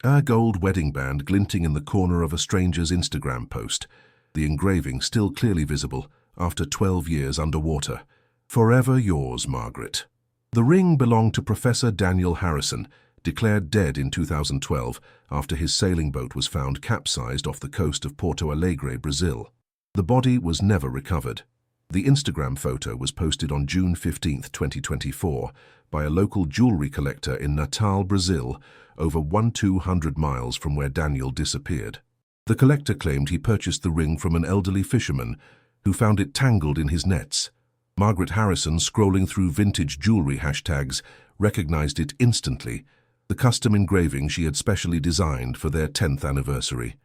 A gold wedding band glinting in the corner of a stranger's Instagram post, the engraving still clearly visible after 12 years underwater. Forever yours, Margaret. The ring belonged to Professor Daniel Harrison, declared dead in 2012 after his sailing boat was found capsized off the coast of Porto Alegre, Brazil. The body was never recovered. The Instagram photo was posted on June 15, 2024, by a local jewelry collector in Natal, Brazil, over 1,200 miles from where Daniel disappeared. The collector claimed he purchased the ring from an elderly fisherman who found it tangled in his nets. Margaret Harrison, scrolling through vintage jewelry hashtags, recognized it instantly, the custom engraving she had specially designed for their 10th anniversary.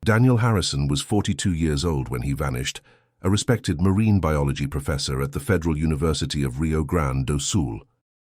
Daniel Harrison was 42 years old when he vanished, a respected marine biology professor at the Federal University of Rio Grande do Sul.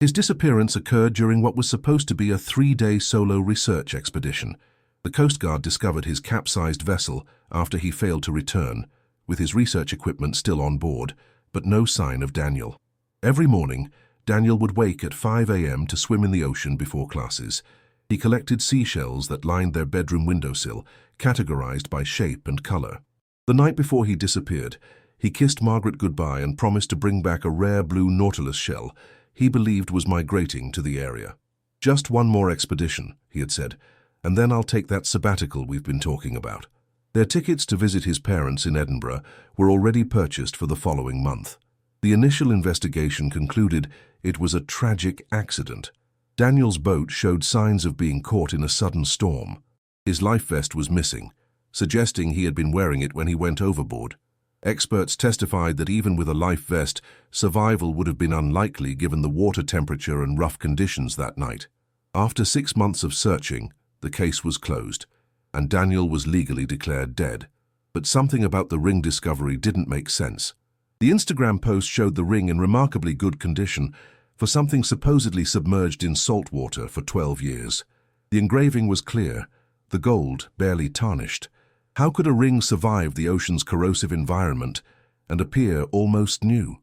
His disappearance occurred during what was supposed to be a 3-day solo research expedition. The Coast Guard discovered his capsized vessel after he failed to return, with his research equipment still on board, but no sign of Daniel. Every morning, Daniel would wake at 5 a.m. to swim in the ocean before classes. He collected seashells that lined their bedroom windowsill, categorized by shape and color. The night before he disappeared, he kissed Margaret goodbye and promised to bring back a rare blue nautilus shell he believed was migrating to the area. "Just one more expedition," he had said, "and then I'll take that sabbatical we've been talking about." Their tickets to visit his parents in Edinburgh were already purchased for the following month. The initial investigation concluded it was a tragic accident. Daniel's boat showed signs of being caught in a sudden storm. His life vest was missing, suggesting he had been wearing it when he went overboard. Experts testified that even with a life vest, survival would have been unlikely given the water temperature and rough conditions that night. After 6 months of searching, the case was closed, and Daniel was legally declared dead. But something about the ring discovery didn't make sense. The Instagram post showed the ring in remarkably good condition for something supposedly submerged in salt water for 12 years. The engraving was clear, the gold barely tarnished. How could a ring survive the ocean's corrosive environment and appear almost new?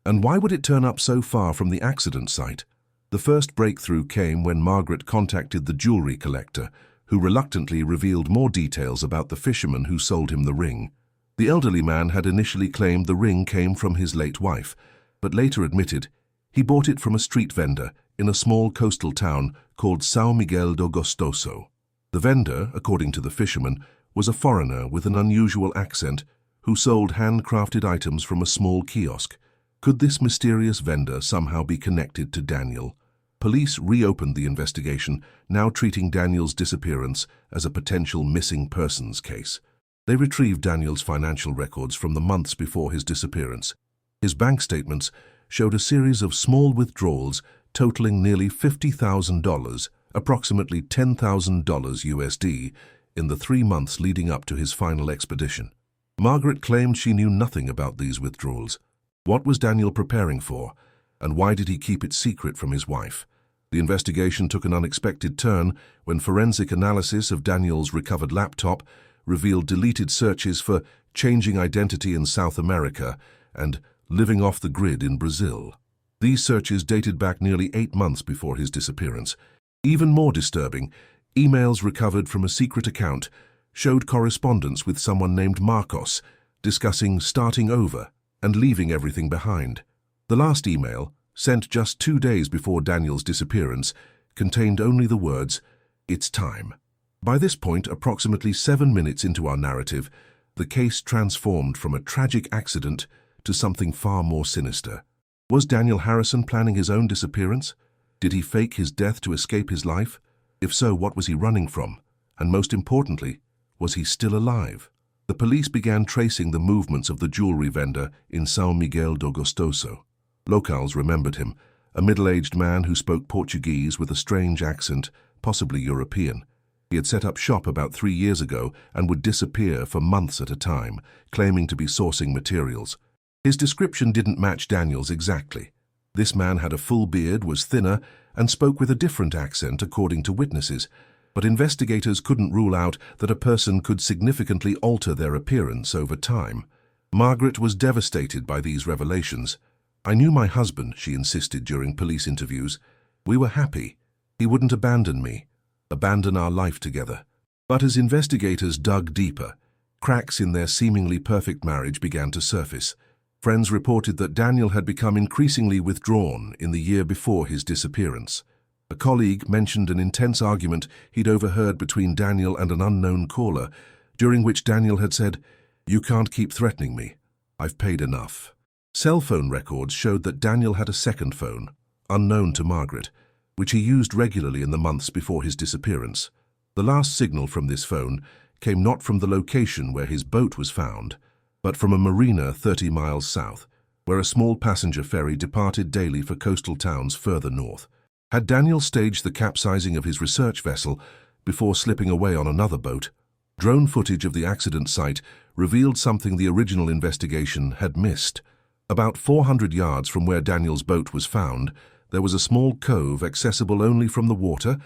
And why would it turn up so far from the accident site? The first breakthrough came when Margaret contacted the jewelry collector, who reluctantly revealed more details about the fisherman who sold him the ring. The elderly man had initially claimed the ring came from his late wife, but later admitted he bought it from a street vendor in a small coastal town called São Miguel do Gostoso. The vendor, according to the fisherman, was a foreigner with an unusual accent who sold handcrafted items from a small kiosk. Could this mysterious vendor somehow be connected to Daniel? Police reopened the investigation, now treating Daniel's disappearance as a potential missing persons case. They retrieved Daniel's financial records from the months before his disappearance. His bank statements showed a series of small withdrawals totaling nearly $50,000, approximately $10,000 USD, in the 3 months leading up to his final expedition. Margaret claimed she knew nothing about these withdrawals. What was Daniel preparing for, and why did he keep it secret from his wife? The investigation took an unexpected turn when forensic analysis of Daniel's recovered laptop revealed deleted searches for changing identity in South America and living off the grid in Brazil. These searches dated back nearly 8 months before his disappearance. Even more disturbing, emails recovered from a secret account showed correspondence with someone named Marcos discussing starting over and leaving everything behind. The last email, sent just 2 days before Daniel's disappearance, contained only the words, "It's time." By this point, approximately 7 minutes into our narrative, the case transformed from a tragic accident to something far more sinister. Was Daniel Harrison planning his own disappearance? Did he fake his death to escape his life? If so, what was he running from? And most importantly, was he still alive? The police began tracing the movements of the jewelry vendor in São Miguel do Gostoso. Locals remembered him, a middle-aged man who spoke Portuguese with a strange accent, possibly European. He had set up shop about 3 years ago and would disappear for months at a time, claiming to be sourcing materials. His description didn't match Daniel's exactly. This man had a full beard, was thinner, and spoke with a different accent according to witnesses, but investigators couldn't rule out that a person could significantly alter their appearance over time. Margaret was devastated by these revelations. "I knew my husband," she insisted during police interviews. "We were happy. He wouldn't abandon me. abandon our life together. But as investigators dug deeper, cracks in their seemingly perfect marriage began to surface. Friends reported that Daniel had become increasingly withdrawn in the year before his disappearance. A colleague mentioned an intense argument he'd overheard between Daniel and an unknown caller, during which Daniel had said, "You can't keep threatening me. I've paid enough." Cell phone records showed that Daniel had a second phone, unknown to Margaret, which he used regularly in the months before his disappearance. The last signal from this phone came not from the location where his boat was found, but from a marina 30 miles south, where a small passenger ferry departed daily for coastal towns further north. Had Daniel staged the capsizing of his research vessel before slipping away on another boat? Drone footage of the accident site revealed something the original investigation had missed. About 400 yards from where Daniel's boat was found, there was a small cove accessible only from the water,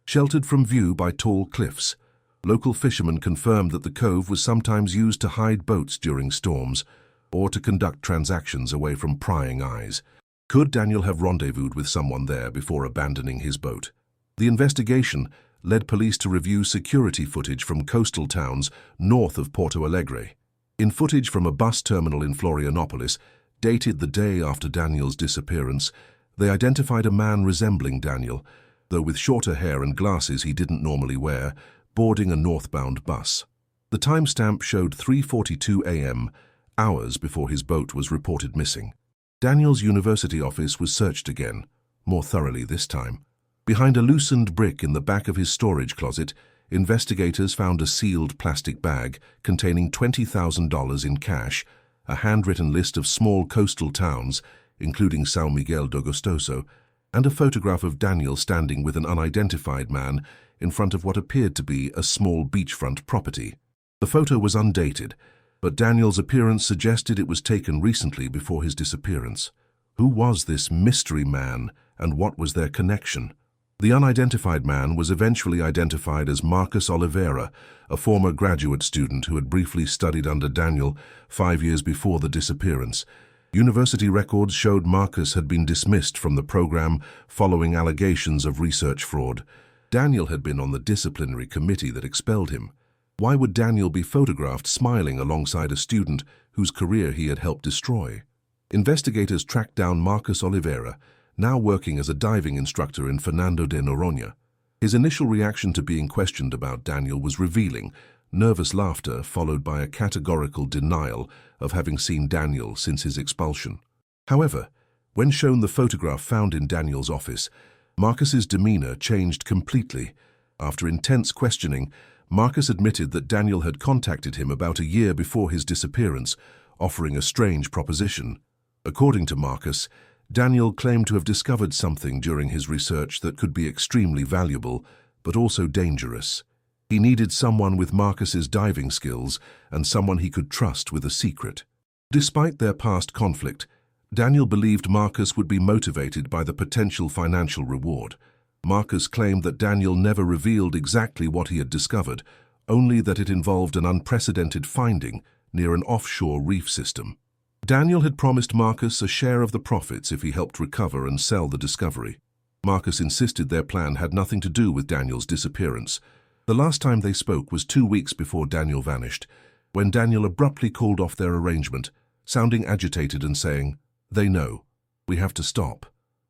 sheltered from view by tall cliffs. Local fishermen confirmed that the cove was sometimes used to hide boats during storms or to conduct transactions away from prying eyes. Could Daniel have rendezvoused with someone there before abandoning his boat? The investigation led police to review security footage from coastal towns north of Porto Alegre. In footage from a bus terminal in Florianopolis, dated the day after Daniel's disappearance, they identified a man resembling Daniel, though with shorter hair and glasses he didn't normally wear, boarding a northbound bus. The timestamp showed 3:42 a.m., hours before his boat was reported missing. Daniel's university office was searched again, more thoroughly this time. Behind a loosened brick in the back of his storage closet, investigators found a sealed plastic bag containing $20,000 in cash, a handwritten list of small coastal towns, including São Miguel do Gostoso, and a photograph of Daniel standing with an unidentified man in front of what appeared to be a small beachfront property. The photo was undated, but Daniel's appearance suggested it was taken recently before his disappearance. Who was this mystery man, and what was their connection? The unidentified man was eventually identified as Marcus Oliveira, a former graduate student who had briefly studied under Daniel 5 years before the disappearance. University records showed Marcus had been dismissed from the program following allegations of research fraud. Daniel had been on the disciplinary committee that expelled him. Why would Daniel be photographed smiling alongside a student whose career he had helped destroy? Investigators tracked down Marcus Oliveira, now working as a diving instructor in Fernando de Noronha. His initial reaction to being questioned about Daniel was revealing, nervous laughter followed by a categorical denial of having seen Daniel since his expulsion. However, when shown the photograph found in Daniel's office, Marcus's demeanor changed completely. After intense questioning, Marcus admitted that Daniel had contacted him about a year before his disappearance, offering a strange proposition. According to Marcus, Daniel claimed to have discovered something during his research that could be extremely valuable, but also dangerous. He needed someone with Marcus's diving skills and someone he could trust with a secret. Despite their past conflict, Daniel believed Marcus would be motivated by the potential financial reward. Marcus claimed that Daniel never revealed exactly what he had discovered, only that it involved an unprecedented finding near an offshore reef system. Daniel had promised Marcus a share of the profits if he helped recover and sell the discovery. Marcus insisted their plan had nothing to do with Daniel's disappearance. The last time they spoke was 2 weeks before Daniel vanished, when Daniel abruptly called off their arrangement, sounding agitated and saying, "They know. We have to stop."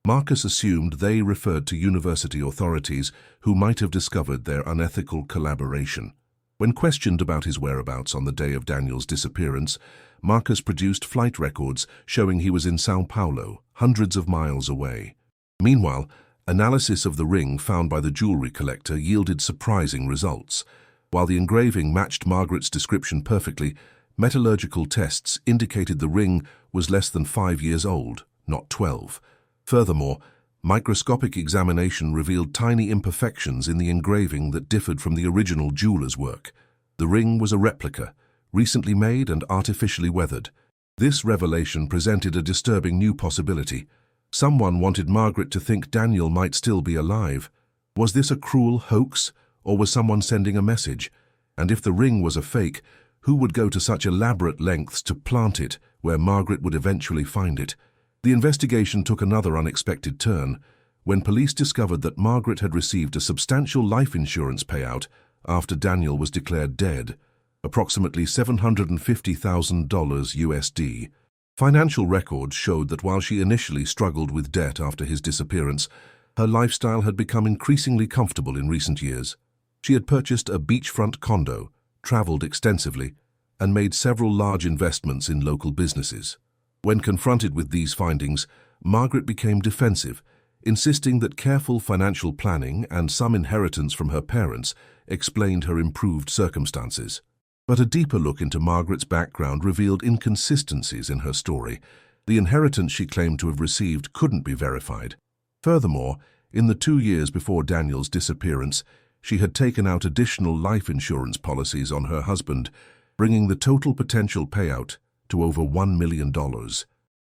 Marcus assumed they referred to university authorities who might have discovered their unethical collaboration. When questioned about his whereabouts on the day of Daniel's disappearance, Marcus produced flight records showing he was in São Paulo, hundreds of miles away. Meanwhile, analysis of the ring found by the jewelry collector yielded surprising results. While the engraving matched Margaret's description perfectly, metallurgical tests indicated the ring was less than 5 years old, not 12. Furthermore, microscopic examination revealed tiny imperfections in the engraving that differed from the original jeweler's work. The ring was a replica, recently made and artificially weathered. This revelation presented a disturbing new possibility. Someone wanted Margaret to think Daniel might still be alive. Was this a cruel hoax, or was someone sending a message? And if the ring was a fake, who would go to such elaborate lengths to plant it where Margaret would eventually find it? The investigation took another unexpected turn. when police discovered that Margaret had received a substantial life insurance payout after Daniel was declared dead, approximately $750,000 USD. Financial records showed that while she initially struggled with debt after his disappearance, her lifestyle had become increasingly comfortable in recent years. She had purchased a beachfront condo, traveled extensively, and made several large investments in local businesses. When confronted with these findings, Margaret became defensive, insisting that careful financial planning and some inheritance from her parents explained her improved circumstances. But a deeper look into Margaret's background revealed inconsistencies in her story. The inheritance she claimed to have received couldn't be verified. Furthermore, in the 2 years before Daniel's disappearance, she had taken out additional life insurance policies on her husband, bringing the total potential payout to over $1 million.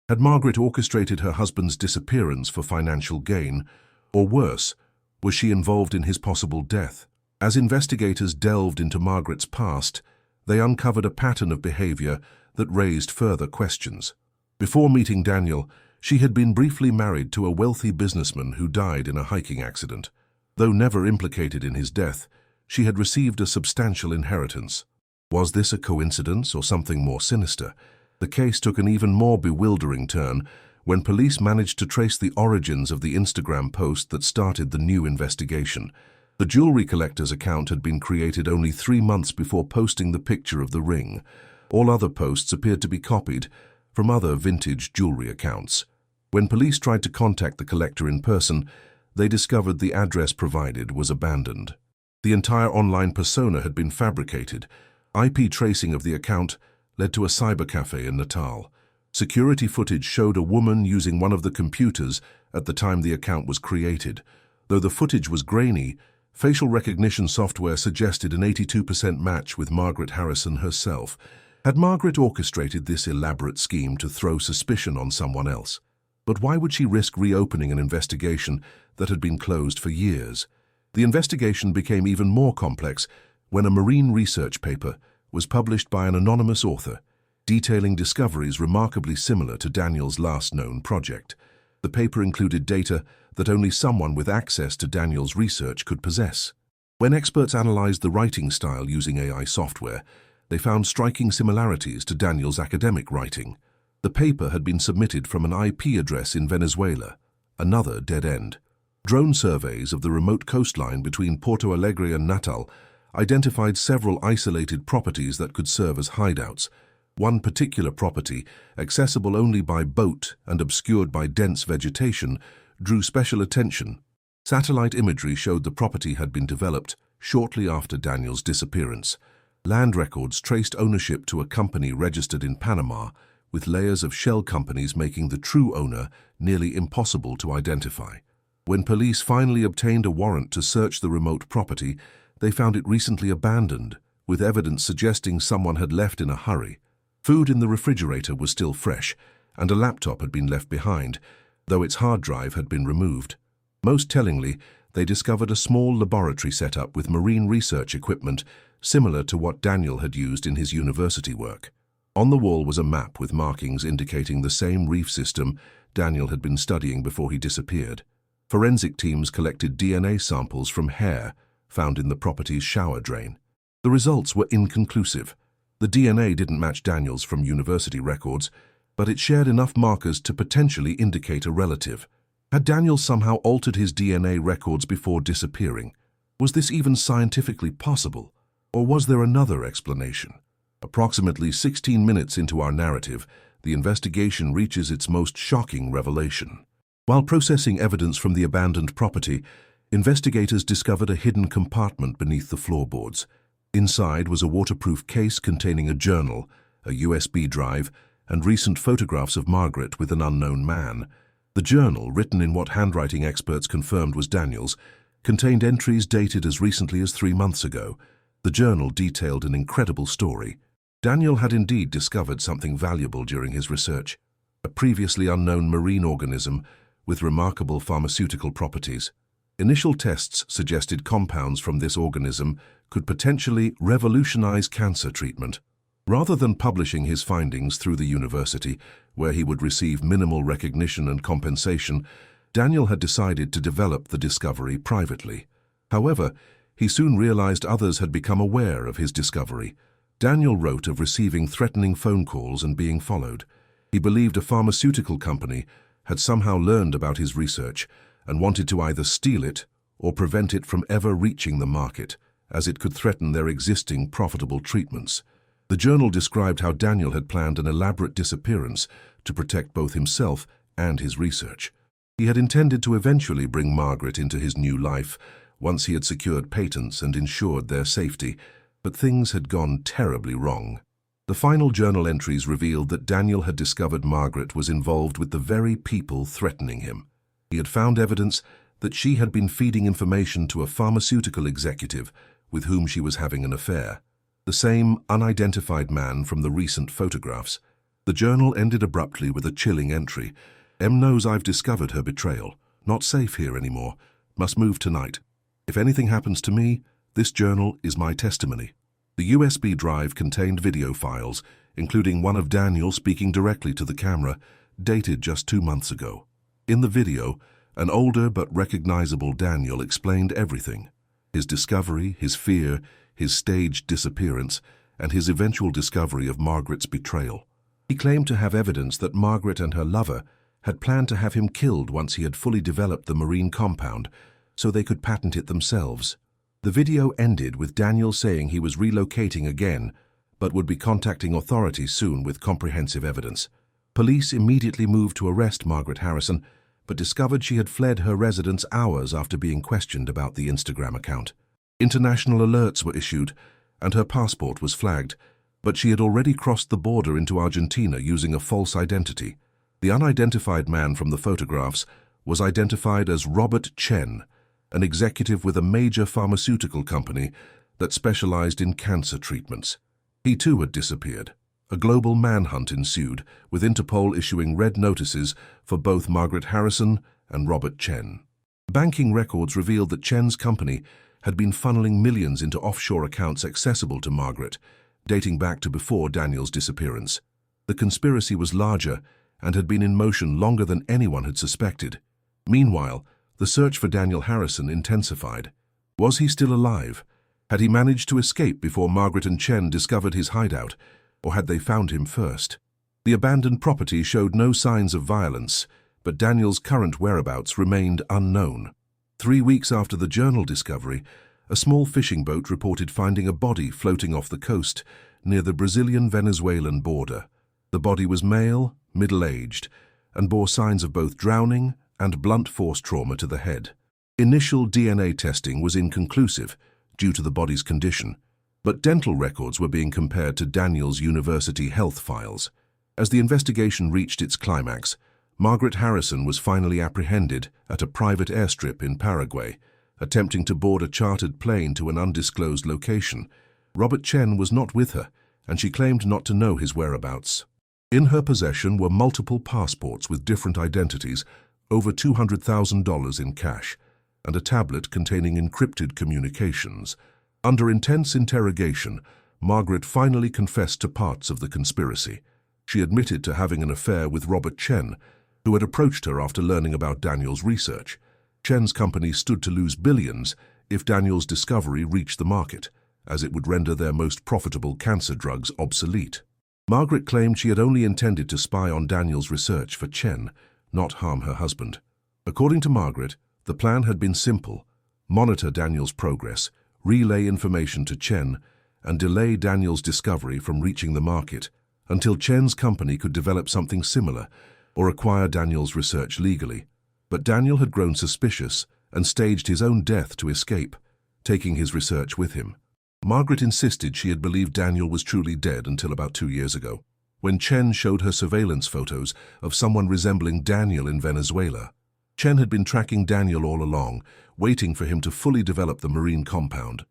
Had Margaret orchestrated her husband's disappearance for financial gain, or worse, was she involved in his possible death? As investigators delved into Margaret's past, they uncovered a pattern of behavior that raised further questions. Before meeting Daniel, she had been briefly married to a wealthy businessman who died in a hiking accident. Though never implicated in his death, she had received a substantial inheritance. Was this a coincidence or something more sinister? The case took an even more bewildering turn when police managed to trace the origins of the Instagram post that started the new investigation. The jewelry collector's account had been created only 3 months before posting the picture of the ring. All other posts appeared to be copied from other vintage jewelry accounts. When police tried to contact the collector in person, they discovered the address provided was abandoned. The entire online persona had been fabricated. IP tracing of the account led to a cybercafe in Natal. Security footage showed a woman using one of the computers at the time the account was created. Though the footage was grainy, facial recognition software suggested an 82% match with Margaret Harrison herself. Had Margaret orchestrated this elaborate scheme to throw suspicion on someone else? But why would she risk reopening an investigation that had been closed for years? The investigation became even more complex when a marine research paper was published by an anonymous author, detailing discoveries remarkably similar to Daniel's last known project. The paper included data that only someone with access to Daniel's research could possess. When experts analyzed the writing style using AI software, they found striking similarities to Daniel's academic writing. The paper had been submitted from an IP address in Venezuela, another dead end. Drone surveys of the remote coastline between Porto Alegre and Natal identified several isolated properties that could serve as hideouts. One particular property, accessible only by boat and obscured by dense vegetation, drew special attention. Satellite imagery showed the property had been developed shortly after Daniel's disappearance. Land records traced ownership to a company registered in Panama, with layers of shell companies making the true owner nearly impossible to identify. When police finally obtained a warrant to search the remote property, they found it recently abandoned, with evidence suggesting someone had left in a hurry. Food in the refrigerator was still fresh, and a laptop had been left behind, though its hard drive had been removed. Most tellingly, they discovered a small laboratory setup with marine research equipment similar to what Daniel had used in his university work. On the wall was a map with markings indicating the same reef system Daniel had been studying before he disappeared. Forensic teams collected DNA samples from hair found in the property's shower drain. The results were inconclusive. The DNA didn't match Daniel's from university records, but it shared enough markers to potentially indicate a relative. Had Daniel somehow altered his DNA records before disappearing? Was this even scientifically possible? Or was there another explanation? Approximately 16 minutes into our narrative, the investigation reaches its most shocking revelation. While processing evidence from the abandoned property, investigators discovered a hidden compartment beneath the floorboards. Inside was a waterproof case containing a journal, a USB drive, and recent photographs of Margaret with an unknown man. The journal, written in what handwriting experts confirmed was Daniel's, contained entries dated as recently as 3 months ago. The journal detailed an incredible story. Daniel had indeed discovered something valuable during his research, a previously unknown marine organism with remarkable pharmaceutical properties. Initial tests suggested compounds from this organism could potentially revolutionize cancer treatment. Rather than publishing his findings through the university, where he would receive minimal recognition and compensation, Daniel had decided to develop the discovery privately. However, he soon realized others had become aware of his discovery. Daniel wrote of receiving threatening phone calls and being followed. He believed a pharmaceutical company had somehow learned about his research and wanted to either steal it or prevent it from ever reaching the market, as it could threaten their existing profitable treatments. The journal described how Daniel had planned an elaborate disappearance to protect both himself and his research. He had intended to eventually bring Margaret into his new life once he had secured patents and ensured their safety, but things had gone terribly wrong. The final journal entries revealed that Daniel had discovered Margaret was involved with the very people threatening him. He had found evidence that she had been feeding information to a pharmaceutical executive with whom she was having an affair, the same unidentified man from the recent photographs. The journal ended abruptly with a chilling entry. "M knows I've discovered her betrayal. Not safe here anymore. Must move tonight. If anything happens to me, this journal is my testimony." The USB drive contained video files, including one of Daniel speaking directly to the camera, dated just 2 months ago. In the video, an older but recognizable Daniel explained everything: his discovery, his fear, his staged disappearance, and his eventual discovery of Margaret's betrayal. He claimed to have evidence that Margaret and her lover had planned to have him killed once he had fully developed the marine compound, so they could patent it themselves. The video ended with Daniel saying he was relocating again, but would be contacting authorities soon with comprehensive evidence. Police immediately moved to arrest Margaret Harrison, but discovered she had fled her residence hours after being questioned about the Instagram account. International alerts were issued, and her passport was flagged, but she had already crossed the border into Argentina using a false identity. The unidentified man from the photographs was identified as Robert Chen, an executive with a major pharmaceutical company that specialized in cancer treatments. He too had disappeared. A global manhunt ensued, with Interpol issuing red notices for both Margaret Harrison and Robert Chen. Banking records revealed that Chen's company had been funneling millions into offshore accounts accessible to Margaret, dating back to before Daniel's disappearance. The conspiracy was larger and had been in motion longer than anyone had suspected. Meanwhile, the search for Daniel Harrison intensified. Was he still alive? Had he managed to escape before Margaret and Chen discovered his hideout, or had they found him first? The abandoned property showed no signs of violence, but Daniel's current whereabouts remained unknown. 3 weeks after the journal discovery, a small fishing boat reported finding a body floating off the coast near the Brazilian-Venezuelan border. The body was male, middle-aged, and bore signs of both drowning and blunt force trauma to the head. Initial DNA testing was inconclusive due to the body's condition, but dental records were being compared to Daniel's university health files. As the investigation reached its climax, Margaret Harrison was finally apprehended at a private airstrip in Paraguay, attempting to board a chartered plane to an undisclosed location. Robert Chen was not with her, and she claimed not to know his whereabouts. In her possession were multiple passports with different identities, over $200,000 in cash, and a tablet containing encrypted communications. Under intense interrogation, Margaret finally confessed to parts of the conspiracy. She admitted to having an affair with Robert Chen, who had approached her after learning about Daniel's research. Chen's company stood to lose billions if Daniel's discovery reached the market, as it would render their most profitable cancer drugs obsolete. Margaret claimed she had only intended to spy on Daniel's research for Chen, not harm her husband. According to Margaret, the plan had been simple: monitor Daniel's progress, relay information to Chen, and delay Daniel's discovery from reaching the market until Chen's company could develop something similar or acquire Daniel's research legally. But Daniel had grown suspicious and staged his own death to escape, taking his research with him. Margaret insisted she had believed Daniel was truly dead until about 2 years ago, when Chen showed her surveillance photos of someone resembling Daniel in Venezuela. Chen had been tracking Daniel all along, waiting for him to fully develop the marine compound.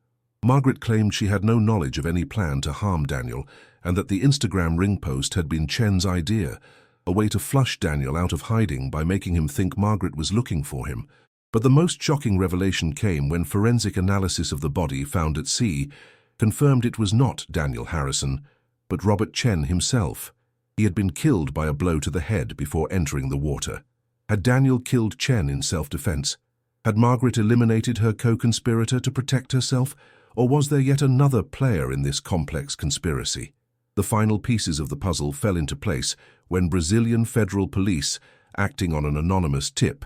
Margaret claimed she had no knowledge of any plan to harm Daniel, and that the Instagram ring post had been Chen's idea, a way to flush Daniel out of hiding by making him think Margaret was looking for him. But the most shocking revelation came when forensic analysis of the body found at sea confirmed it was not Daniel Harrison, but Robert Chen himself. He had been killed by a blow to the head before entering the water. Had Daniel killed Chen in self-defense? Had Margaret eliminated her co-conspirator to protect herself? Or was there yet another player in this complex conspiracy? The final pieces of the puzzle fell into place when Brazilian federal police, acting on an anonymous tip,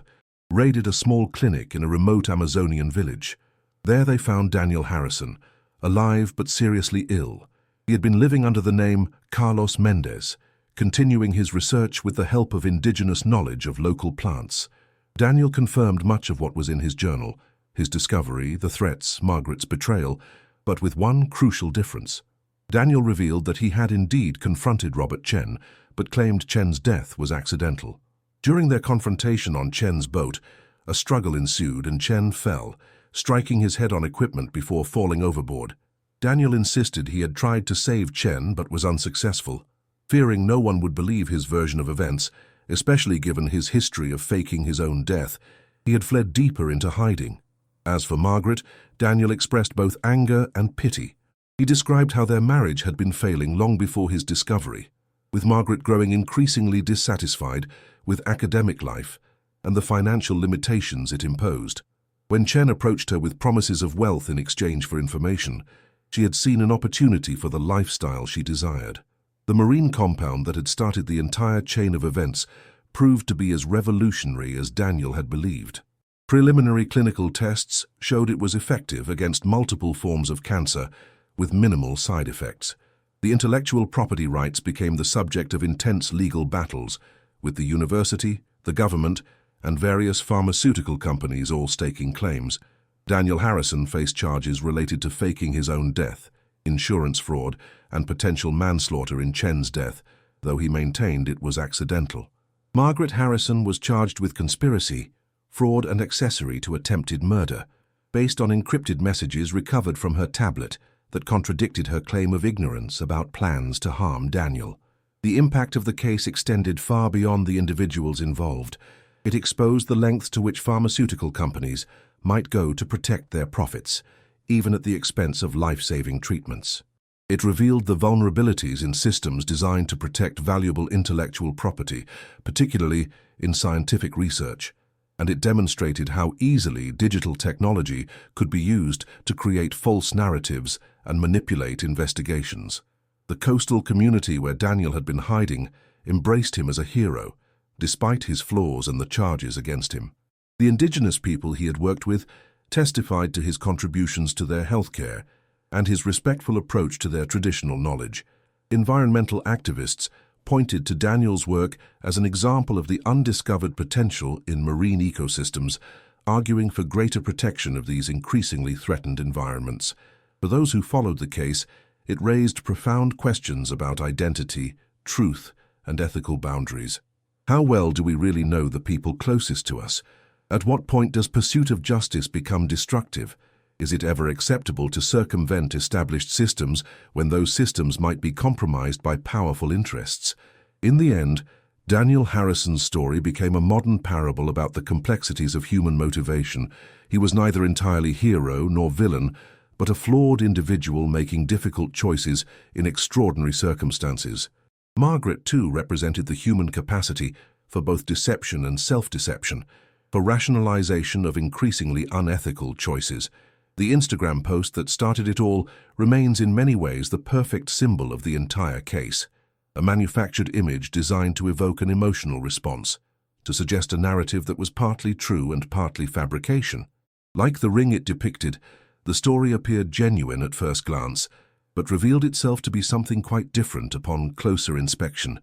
raided a small clinic in a remote Amazonian village. There they found Daniel Harrison, alive but seriously ill. He had been living under the name Carlos Mendez, continuing his research with the help of indigenous knowledge of local plants. Daniel confirmed much of what was in his journal, his discovery, the threats, Margaret's betrayal, but with one crucial difference. Daniel revealed that he had indeed confronted Robert Chen, but claimed Chen's death was accidental. During their confrontation on Chen's boat, a struggle ensued and Chen fell, striking his head on equipment before falling overboard. Daniel insisted he had tried to save Chen but was unsuccessful. Fearing no one would believe his version of events, especially given his history of faking his own death, he had fled deeper into hiding. As for Margaret, Daniel expressed both anger and pity. He described how their marriage had been failing long before his discovery, with Margaret growing increasingly dissatisfied with academic life and the financial limitations it imposed. When Chen approached her with promises of wealth in exchange for information, she had seen an opportunity for the lifestyle she desired. The marine compound that had started the entire chain of events proved to be as revolutionary as Daniel had believed. Preliminary clinical tests showed it was effective against multiple forms of cancer with minimal side effects. The intellectual property rights became the subject of intense legal battles, with the university, the government, and various pharmaceutical companies all staking claims. Daniel Harrison faced charges related to faking his own death, insurance fraud, and potential manslaughter in Chen's death, though he maintained it was accidental. Margaret Harrison was charged with conspiracy, fraud, and accessory to attempted murder, based on encrypted messages recovered from her tablet that contradicted her claim of ignorance about plans to harm Daniel. The impact of the case extended far beyond the individuals involved. It exposed the lengths to which pharmaceutical companies might go to protect their profits, even at the expense of life-saving treatments. It revealed the vulnerabilities in systems designed to protect valuable intellectual property, particularly in scientific research, and it demonstrated how easily digital technology could be used to create false narratives and manipulate investigations. The coastal community where Daniel had been hiding embraced him as a hero, despite his flaws and the charges against him. The indigenous people he had worked with testified to his contributions to their healthcare and his respectful approach to their traditional knowledge. Environmental activists pointed to Daniel's work as an example of the undiscovered potential in marine ecosystems, arguing for greater protection of these increasingly threatened environments. For those who followed the case, it raised profound questions about identity, truth, and ethical boundaries. How well do we really know the people closest to us? At what point does pursuit of justice become destructive? Is it ever acceptable to circumvent established systems when those systems might be compromised by powerful interests? In the end, Daniel Harrison's story became a modern parable about the complexities of human motivation. He was neither entirely hero nor villain, but a flawed individual making difficult choices in extraordinary circumstances. Margaret, too, represented the human capacity for both deception and self-deception, for rationalization of increasingly unethical choices. The Instagram post that started it all remains in many ways the perfect symbol of the entire case, a manufactured image designed to evoke an emotional response, to suggest a narrative that was partly true and partly fabrication. Like the ring it depicted, the story appeared genuine at first glance, but revealed itself to be something quite different upon closer inspection.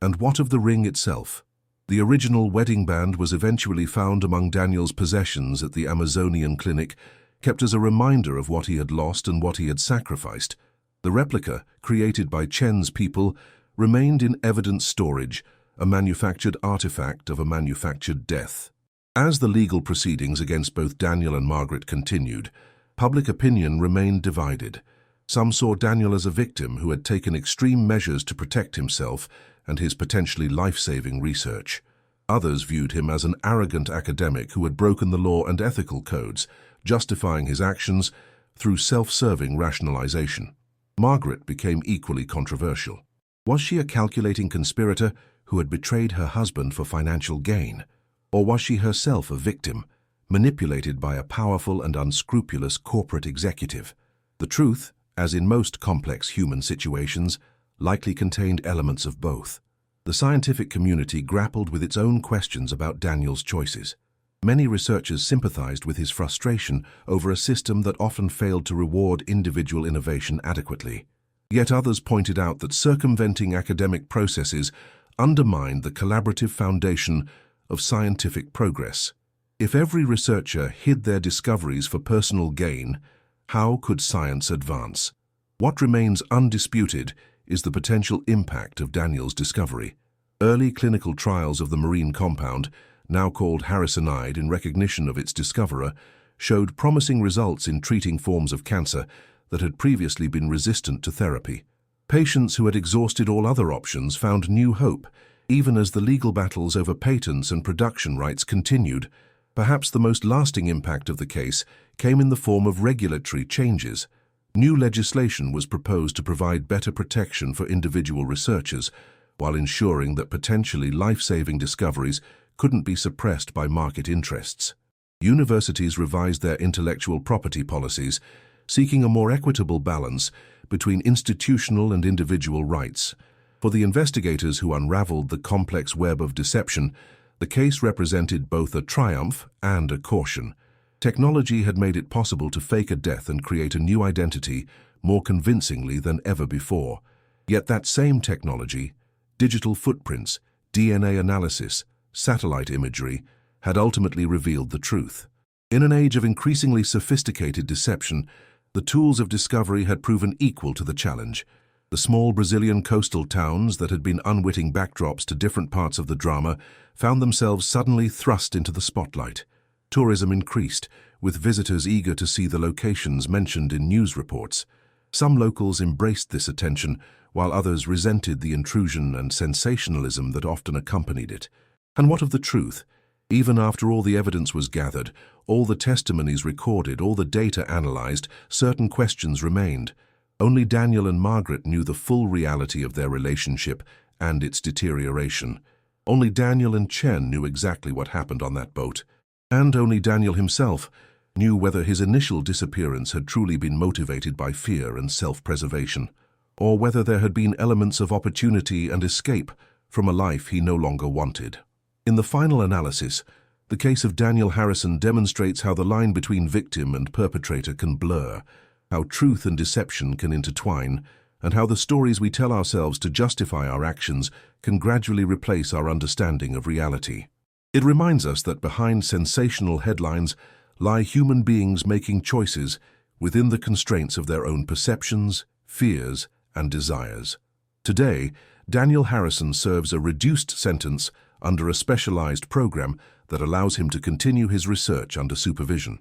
And what of the ring itself? The original wedding band was eventually found among Daniel's possessions at the Amazonian clinic, kept as a reminder of what he had lost and what he had sacrificed. The replica, created by Chen's people, remained in evidence storage, a manufactured artifact of a manufactured death. As the legal proceedings against both Daniel and Margaret continued, public opinion remained divided. Some saw Daniel as a victim who had taken extreme measures to protect himself and his potentially life-saving research. Others viewed him as an arrogant academic who had broken the law and ethical codes, justifying his actions through self-serving rationalization. Margaret became equally controversial. Was she a calculating conspirator who had betrayed her husband for financial gain? Or was she herself a victim, manipulated by a powerful and unscrupulous corporate executive? The truth, as in most complex human situations, likely contained elements of both. The scientific community grappled with its own questions about Daniel's choices. Many researchers sympathized with his frustration over a system that often failed to reward individual innovation adequately. Yet others pointed out that circumventing academic processes undermined the collaborative foundation of scientific progress. If every researcher hid their discoveries for personal gain, how could science advance? What remains undisputed is the potential impact of Daniel's discovery. Early clinical trials of the marine compound, now called harrisonide in recognition of its discoverer, showed promising results in treating forms of cancer that had previously been resistant to therapy. Patients who had exhausted all other options found new hope, even as the legal battles over patents and production rights continued. Perhaps the most lasting impact of the case came in the form of regulatory changes. New legislation was proposed to provide better protection for individual researchers, while ensuring that potentially life-saving discoveries couldn't be suppressed by market interests. Universities revised their intellectual property policies, seeking a more equitable balance between institutional and individual rights. For the investigators who unraveled the complex web of deception, the case represented both a triumph and a caution. Technology had made it possible to fake a death and create a new identity more convincingly than ever before. Yet that same technology, digital footprints, DNA analysis, satellite imagery, had ultimately revealed the truth. In an age of increasingly sophisticated deception, the tools of discovery had proven equal to the challenge. The small Brazilian coastal towns that had been unwitting backdrops to different parts of the drama found themselves suddenly thrust into the spotlight. Tourism increased, with visitors eager to see the locations mentioned in news reports. Some locals embraced this attention, while others resented the intrusion and sensationalism that often accompanied it. And what of the truth? Even after all the evidence was gathered, all the testimonies recorded, all the data analyzed, certain questions remained. Only Daniel and Margaret knew the full reality of their relationship and its deterioration. Only Daniel and Chen knew exactly what happened on that boat. And only Daniel himself knew whether his initial disappearance had truly been motivated by fear and self-preservation, or whether there had been elements of opportunity and escape from a life he no longer wanted. In the final analysis, the case of Daniel Harrison demonstrates how the line between victim and perpetrator can blur, how truth and deception can intertwine, and how the stories we tell ourselves to justify our actions can gradually replace our understanding of reality. It reminds us that behind sensational headlines lie human beings making choices within the constraints of their own perceptions, fears, and desires. Today, Daniel Harrison serves a reduced sentence under a specialized program that allows him to continue his research under supervision.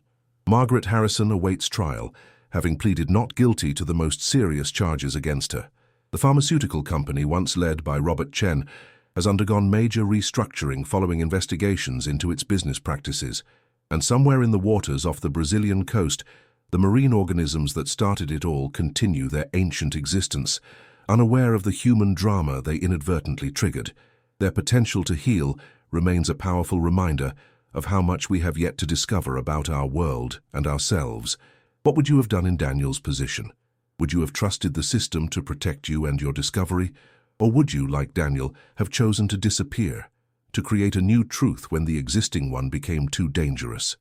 Margaret Harrison awaits trial, having pleaded not guilty to the most serious charges against her. The pharmaceutical company, once led by Robert Chen, has undergone major restructuring following investigations into its business practices, and somewhere in the waters off the Brazilian coast, the marine organisms that started it all continue their ancient existence, unaware of the human drama they inadvertently triggered. Their potential to heal remains a powerful reminder of how much we have yet to discover about our world and ourselves. What would you have done in Daniel's position? Would you have trusted the system to protect you and your discovery? Or would you, like Daniel, have chosen to disappear, to create a new truth when the existing one became too dangerous?